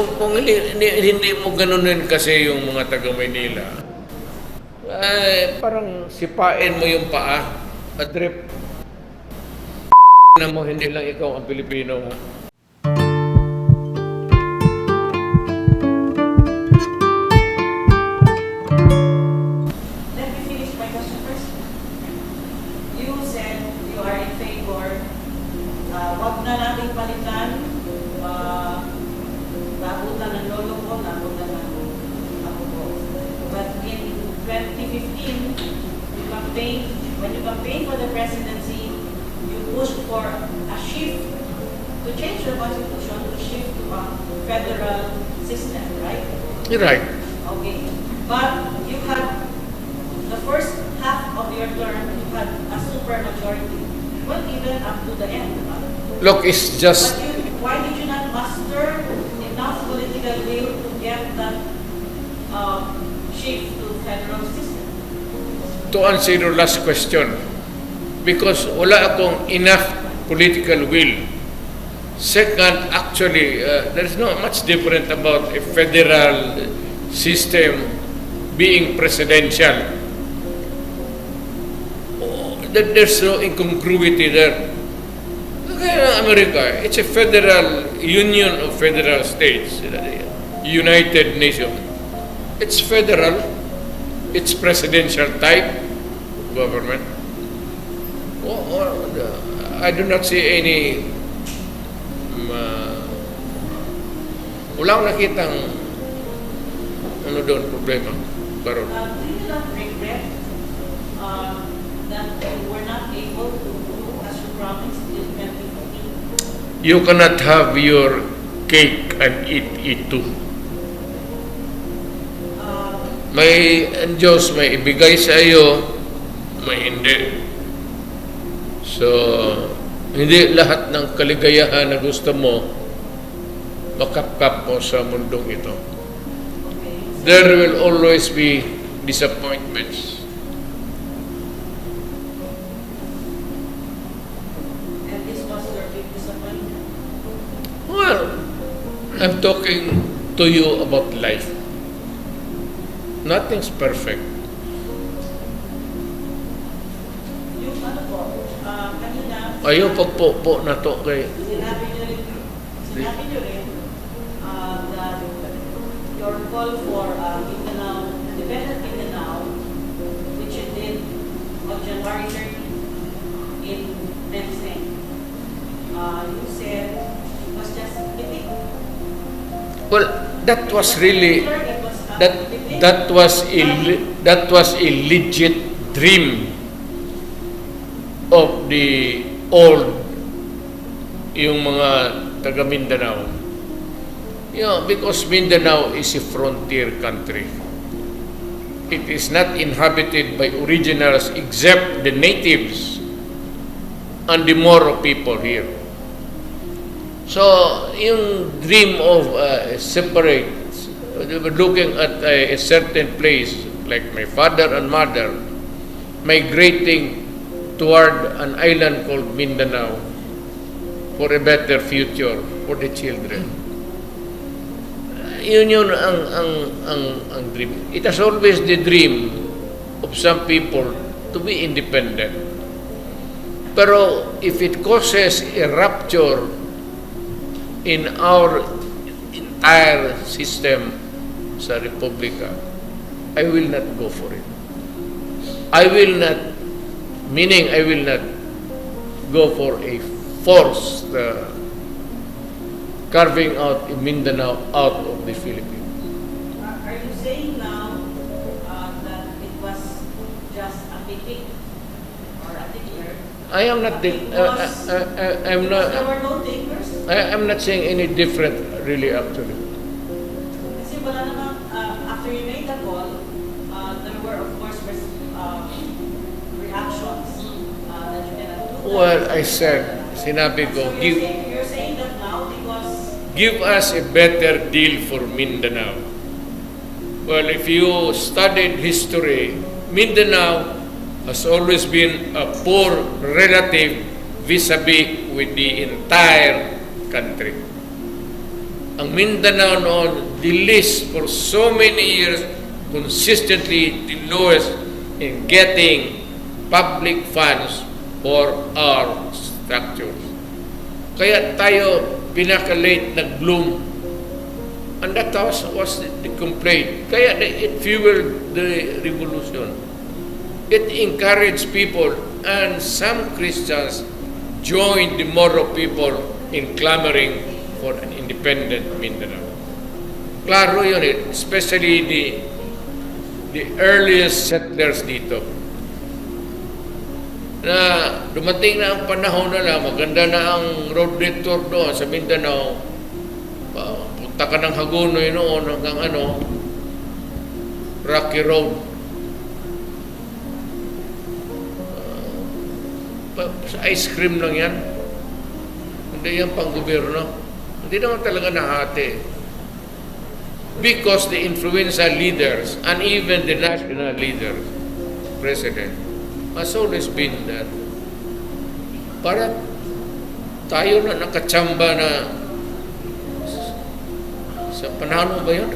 kung hindi mo ganunin kasi yung mga taga Maynila, ay parang sipain mo yung paa at drip na mo, hindi lang ikaw ang Pilipino. Ha? Let me finish my question first. You said you are in favor, wag na nating palitan, nabutan ng lolo ko, nabutan ng ako ko. But in 2015, when you campaigned for the presidency, you pushed for a shift to change the constitution to shift to a federal system, right? You're right. Okay. But you had the first half of your term, you had a super majority. Well, even up to the end. Look, it's just... But why did you not muster enough political will to get that shift to federal system? To answer your last question, because wala akong enough political will. Second, actually, there's not much different about a federal system being presidential. There's no incongruity there. Kaya America, it's a federal union of federal states, United Nations. It's federal, it's presidential type government. I do not see any wala akong nakitang ano doon problema. Pero Do you not regret that you were not able to do as you promised in 2014? you cannot have your cake and eat it too. May ang Diyos may ibigay sa iyo, may hindi. So, hindi lahat ng kaligayahan na gusto mo makapkap mo sa mundong ito. There will always be disappointments. And this was your big disappointment? Well, I'm talking to you about life. Nothing's perfect. Yung ano po, kanina, Ayaw pagpo na to kay sinabi niyo rin that your call for Mindanao, independent Mindanao, which you did on January 30 in Medicine, you said it was just mythic. well, that was really that was a legit dream of the old yung mga taga Mindanao. Because Mindanao is a frontier country. It is not inhabited by originals except the natives and the Moro people here. So, yung dream of separate, looking at a certain place like my father and mother migrating toward an island called Mindanao for a better future for the children. Yun ang dream. It has always the dream of some people to be independent. Pero if it causes a rupture in our entire system sa Republika, I will not go for it. I will not go for a forced carving out in Mindanao out of the Philippines. Are you saying now that it was just a meeting or a picture? I am not. I'm not. There were no takers? I'm not saying any different, really. Actually, Kasi wala naman, after you made the call, there were of course reactions that you cannot do. well, I said, sinabi ko, So you're saying that now because give us a better deal for Mindanao. Well, if you studied history, Mindanao has always been a poor relative vis-a-vis with the entire country. ang Mindanao noon, the least for so many years, consistently the lowest in getting public funds for our structures. Kaya tayo pinaka-late nag-bloom. And that was the complaint. Kaya it fueled the revolution. It encouraged people, and some Christians joined the Moro people in clamoring for an independent Mindanao. Klaro yun especially the earliest settlers dito. Na dumating na ang panahon na maganda na ang road network doon sa Mindanao. Punta ka ng Hagonoy noon hanggang Rocky Road. Sa ice cream lang yan. Hindi yan pang gobyerno. Hindi naman talaga nahati. Because the influential leaders and even the national leader, president, has always been that. Para tayo na nakachamba na sa panahon ba yun?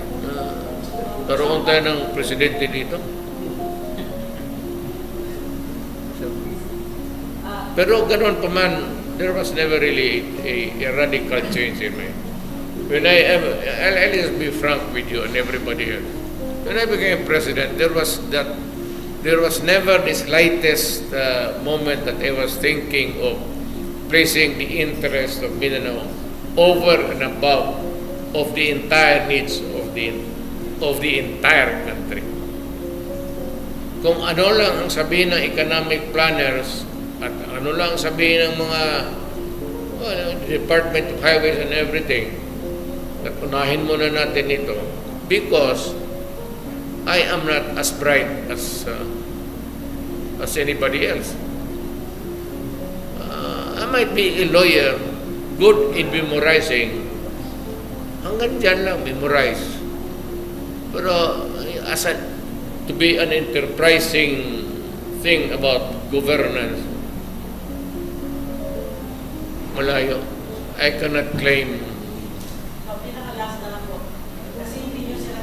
Taroon tayo ng presidente dito. Pero ganun pa man, there was never really a radical change in me. When I'll just be frank with you and everybody else. When I became president, there was never the slightest moment that I was thinking of placing the interest of Mindanao over and above of the entire needs of the entire country. Kung ano lang ang sabihin ng economic planners at ano lang sabihin ng mga Department of Highways and everything, at unahin muna natin ito because I am not as bright as anybody else. I might be a lawyer, good in memorizing. Hanggang dyan lang, memorize. Pero to be an enterprising thing about governance, malayo. I cannot claim. Pinaka-last na lang po. Kasi hindi nyo sila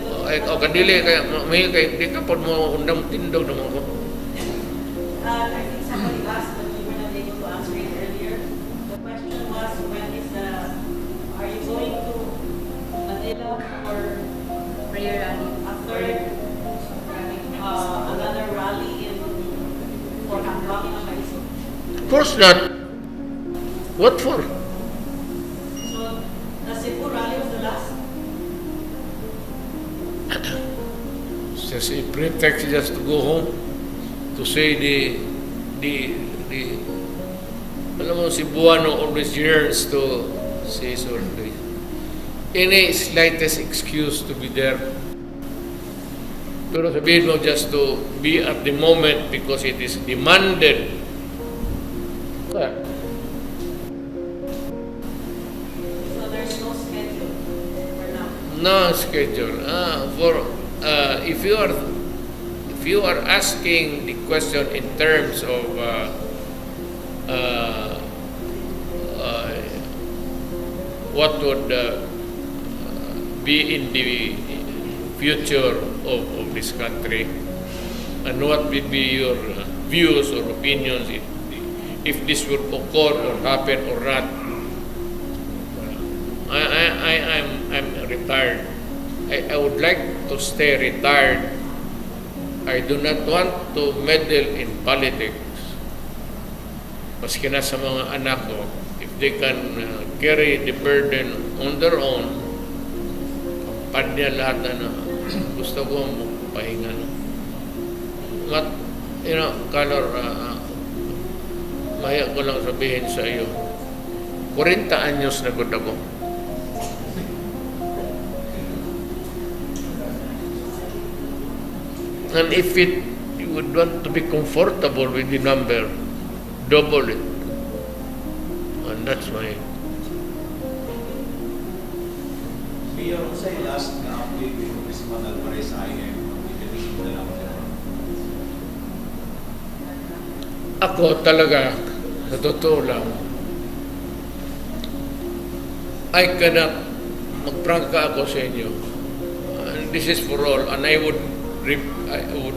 Kadili, may di ka po mo undang tindog naman ko. I think somebody asked but we were not able to answer it earlier. The question was, are you going to Manila or prayer rally after another rally for Hanggang ng Maisip? Of course not. What for? So, the Cebu rally was the last? Just a pretext just to go home to say alam mo, Cebuano always yearns to say sorry. Any slightest excuse to be there. Pero sabihin mo just to be at the moment because it is demanded. So there's no schedule for now? No schedule. If you are asking the question in terms of what would be in the future of this country and what will be your views or opinions if this would occur or happen or not. I'm retired. I would like to stay retired. I do not want to meddle in politics. Maski na sa mga anak ko, if they can carry the burden on their own, kampanya lahat na gusto ko pahinga. Color, maya ko lang sabihin sa iyo, 40 anyos na gud ako. And if you would want to be comfortable with the number, double it. And that's my... Mayor, sa last na update with Congressman Alvarez IM, Ako talaga, sa totoo lang, I cannot magprangka ako sa inyo. And this is for all, and I would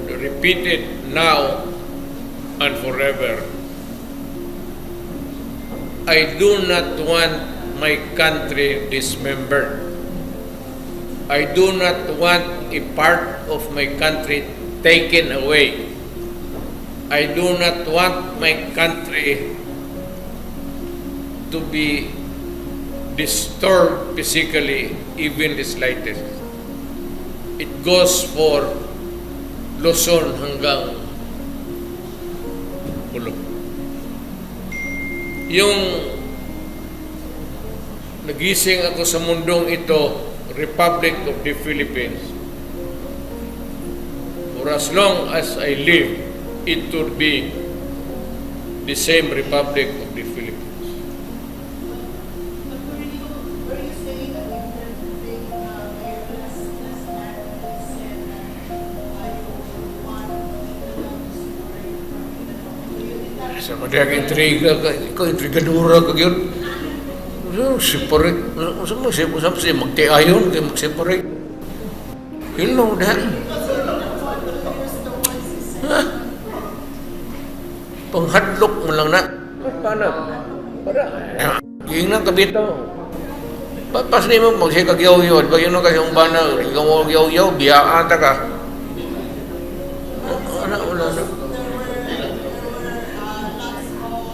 repeat it now and forever. I do not want my country dismembered. I do not want a part of my country taken away. I do not want my country to be disturbed physically, even the slightest. It goes for Luzon hanggang Pulo. Yung nagising ako sa mundong ito, Republic of the Philippines, for as long as I live, it would be the same Republic of the Philippines. But were you saying that you were doing last night you said that you want Mindanao to separate from Mindanao? You did that. Sa madayang intriga ka, ikaw intrigadura ka yun. Separate, usap siya magtiayon, kaya mag-separate. You know that? Ha? Panghadlok mo lang na. Paano? Para. Yung nang kabito. Pas ni mo magsikagyaw-yaw. Ba yun ang kasi yung bana, ikaw mo magyaw-yaw, biyaan ta ka. Wala na. There were lots of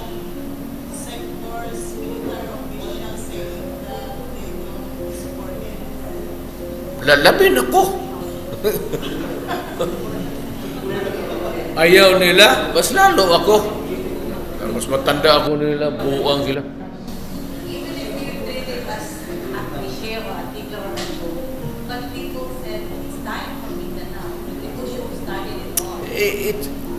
sectors, military officials saying that they don't support it. Lalabin ako. Ayaw nila, mas lalo ako. Mas matanda ako nila, buang sila. Even if you treat it as a cliché or a ignorant show, but people said it's time for Mindanao. People should study it all.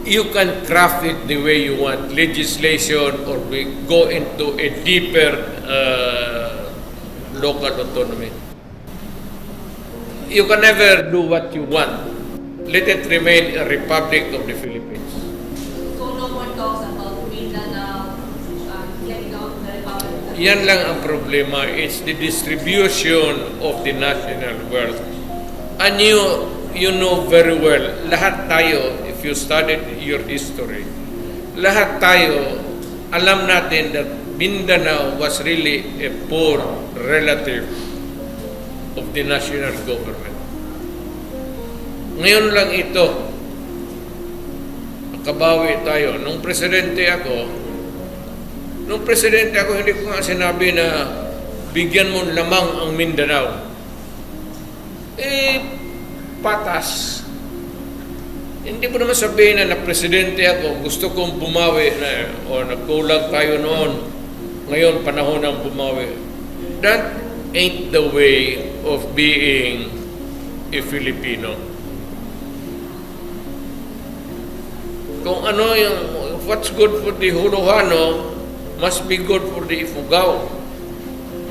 You can craft it the way you want, legislation, or we go into a deeper local autonomy. You can never do what you want. Let it remain a Republic of the Philippines. So no more talks about Mindanao, getting out of the Republic. Yan lang ang problema. It's the distribution of the national wealth. And you know very well, lahat tayo, if you studied your history, lahat tayo, alam natin that Mindanao was really a poor relative of the national government. Ngayon lang ito, nakabawi tayo. Nung presidente ako, hindi ko nga sinabi na bigyan mo lamang ang Mindanao. Patas. Hindi mo naman sabihin na presidente ako, gusto kong bumawi na, o nagkulang tayo noon, ngayon panahon ng bumawi. That ain't the way of being a Filipino. Kung ano yung, what's good for the Hulahano, must be good for the Ifugao,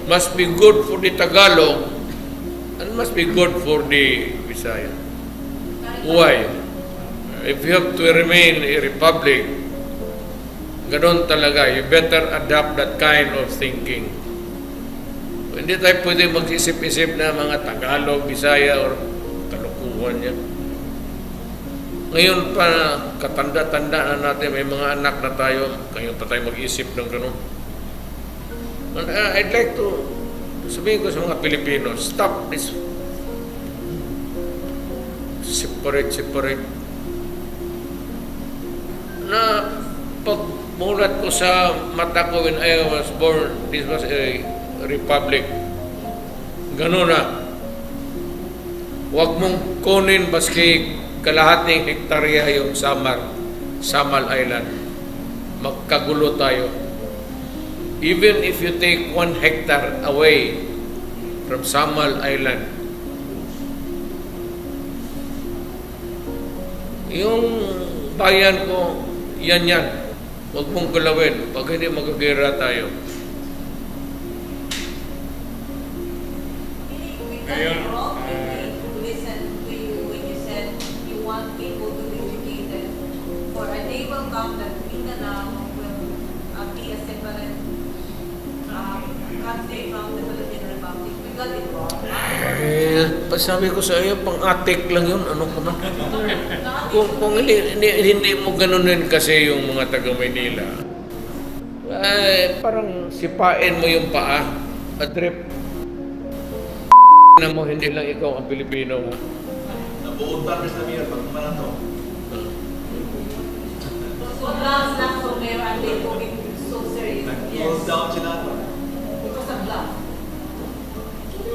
must be good for the Tagalog, and must be good for the Bisaya. Why? If you have to remain a republic, ganon talaga, you better adapt that kind of thinking. Hindi tayo pwede mag-isip-isip na mga Tagalog, Bisaya, or kalukuhan yan. Ngayon pa, katanda-tanda na natin, may mga anak na tayo, ngayon pa tayo mag-isip ng gano'n. And I'd like to sabihin ko sa mga Pilipino, stop this separate. Na pagmulat ko sa mata ko when I was born, this was a republic. Gano'n na. Huwag mong kunin baski kalahating hektarya yung Samal Island. Magkagulo tayo. Even if you take 1 hectare away from Samal Island, yung bayan ko, yan. Huwag mong galawin. Pag hindi magagera tayo. Because wrong to listen to you when you said you want people to be educated. For a day will come that Mindanao will be a separate country from the Philippine Republic. We got it wrong. Pasabi ko sa iyo, pang-atik lang yun. Ano ka man? Kung hindi mo ganunin kasi yung mga taga Maynila, ay, parang sipain mo yung paa, adrip. Na mo, hindi lang ikaw ang Pilipino. Nabuod pa, Mr. Mayor, pag kumana to. So bluff lang, so Mayor, and they took it so serious. Nag-close down sila to. Because of bluff.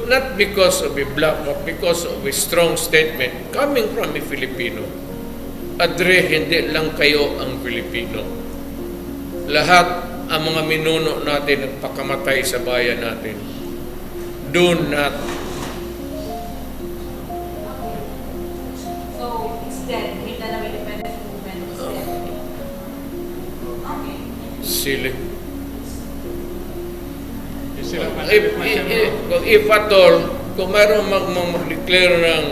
Not because of a bluff, but because of a strong statement coming from a Filipino. Adre, hindi lang kayo ang Pilipino. Lahat ang mga minuno natin nagpakamatay sa bayan natin. Do not. So it's dead. Mindanao Independence Movement is dead. Okay. Silly. Sila If at all, kung mayroong mag-declare ng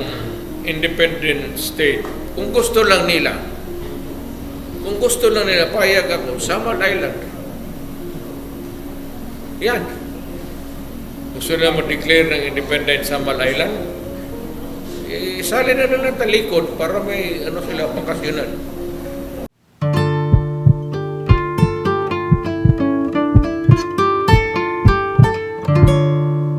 independent state, kung gusto lang nila, payag ako, Samar Island. Yan. Gusto nila mag-declare ng independent Samar Island, isali na lang talikod para may sila bakasyonan.